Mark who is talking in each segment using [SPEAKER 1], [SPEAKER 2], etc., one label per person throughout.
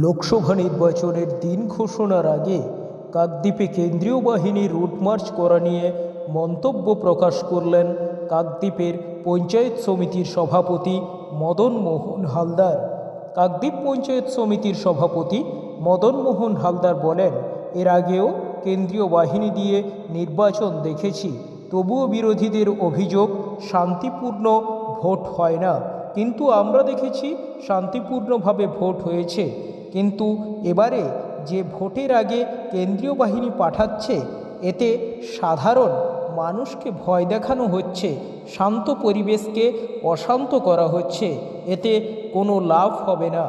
[SPEAKER 1] লোকসভা নির্বাচনের দিন ঘোষণার আগে কাকদ্বীপে কেন্দ্রীয় বাহিনীর রুটমার্চ করা নিয়ে মন্তব্য প্রকাশ করলেন কাকদ্বীপের পঞ্চায়েত সমিতির সভাপতি মদন মোহন হালদার। কাকদ্বীপ পঞ্চায়েত সমিতির সভাপতি মদন মোহন হালদার বলেন, এর আগেও কেন্দ্রীয় বাহিনী দিয়ে নির্বাচন দেখেছি, তবুও বিরোধীদের অভিযোগ শান্তিপূর্ণ ভোট হয় না, কিন্তু আমরা দেখেছি শান্তিপূর্ণভাবে ভোট হয়েছে। কিন্তু এবারে যে ভোটের আগে কেন্দ্রীয় বাহিনী পাঠাচ্ছে, এতে সাধারণ মানুষকে ভয় দেখানো হচ্ছে, শান্ত পরিবেশকে অশান্ত করা হচ্ছে, এতে কোনো লাভ হবে না।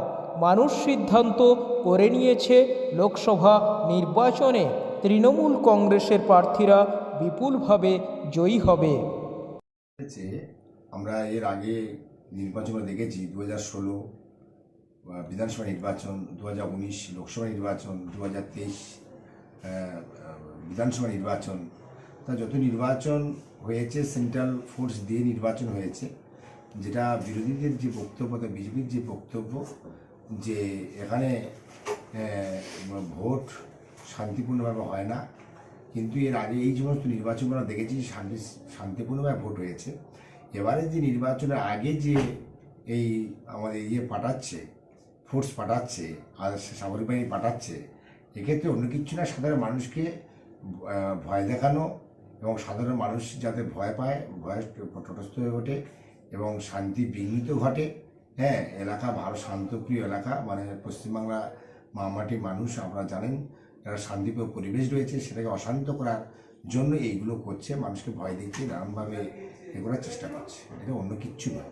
[SPEAKER 1] মানুষ সিদ্ধান্ত করে নিয়েছে, লোকসভা নির্বাচনে তৃণমূল কংগ্রেসের প্রার্থীরা বিপুলভাবে জয়ী হবে।
[SPEAKER 2] আমরা এর আগে নির্বাচনে দেখেছি 2016 বিধানসভা নির্বাচন, 2019 লোকসভা নির্বাচন, 2023 বিধানসভা নির্বাচন। তা যত নির্বাচন হয়েছে সেন্ট্রাল ফোর্স দিয়ে নির্বাচন হয়েছে, যেটা বিরোধীদের যে বক্তব্য, বিজেপির যে বক্তব্য যে এখানে ভোট শান্তিপূর্ণভাবে হয় না, কিন্তু এর আগে এই সমস্ত নির্বাচন আমরা দেখেছি শান্তিপূর্ণভাবে ভোট হয়েছে। এবারে যে নির্বাচনের আগে যে এই আমাদের পাঠাচ্ছে, ফোর্স পাঠাচ্ছে আর সামরিক বাহিনী পাঠাচ্ছে, এক্ষেত্রে অন্য কিছু না, সাধারণ মানুষকে ভয় দেখানো এবং সাধারণ মানুষ যাতে ভয় পায়, ভয় তটস্থ হয়ে ওঠে এবং শান্তি বিঘ্নিত ঘটে। এলাকা ভালো শান্তপ্রিয় এলাকা, মানে পশ্চিমবাংলা মামাটির মানুষ, আপনারা জানেন একটা শান্তিপ্রিয় পরিবেশ রয়েছে, সেটাকে অশান্ত করার জন্য এইগুলো করছে, মানুষকে ভয় দিচ্ছে, নানানভাবে এগুলোর চেষ্টা করছে। এটা অন্য কিচ্ছু নয়।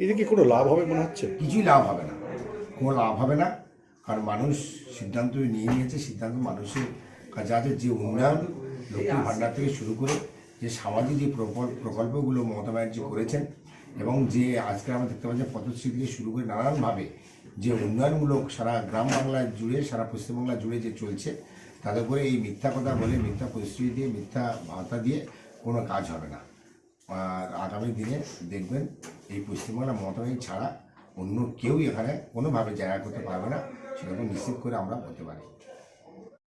[SPEAKER 3] এতে কি কোনো লাভ হবে মনে হচ্ছে?
[SPEAKER 2] কিছুই লাভ হবে না, কোনো লাভ হবে না, কারণ মানুষ সিদ্ধান্ত নিয়ে নিয়েছে। সিদ্ধান্ত মানুষের কাছে আছে। যে উন্নয়ন লক্ষ্মীর ভাণ্ডার থেকে শুরু করে যে সামাজিক যে প্রকল্পগুলো মমতা ব্যানার্জি করেছেন, এবং যে আজকে আমরা দেখতে পাচ্ছি পথশ্রী থেকে শুরু করে নানানভাবে যে উন্নয়নমূলক সারা গ্রাম বাংলা জুড়ে, সারা পশ্চিমবাংলা জুড়ে যে চলছে, তাদের করে এই মিথ্যা কথা বলে, মিথ্যা প্রতিশ্রুতি দিয়ে, মিথ্যা ভাতা দিয়ে কোনো কাজ হবে না। আর আগামী দিনে দেখবেন এই পশ্চিমবাংলা মমতা ব্যানার্জি ছাড়া অন্য কেউ এখানে কোনোভাবে জায়গা করতে পারবে না, সেরকম নিশ্চিত করে আমরা বলতে পারি।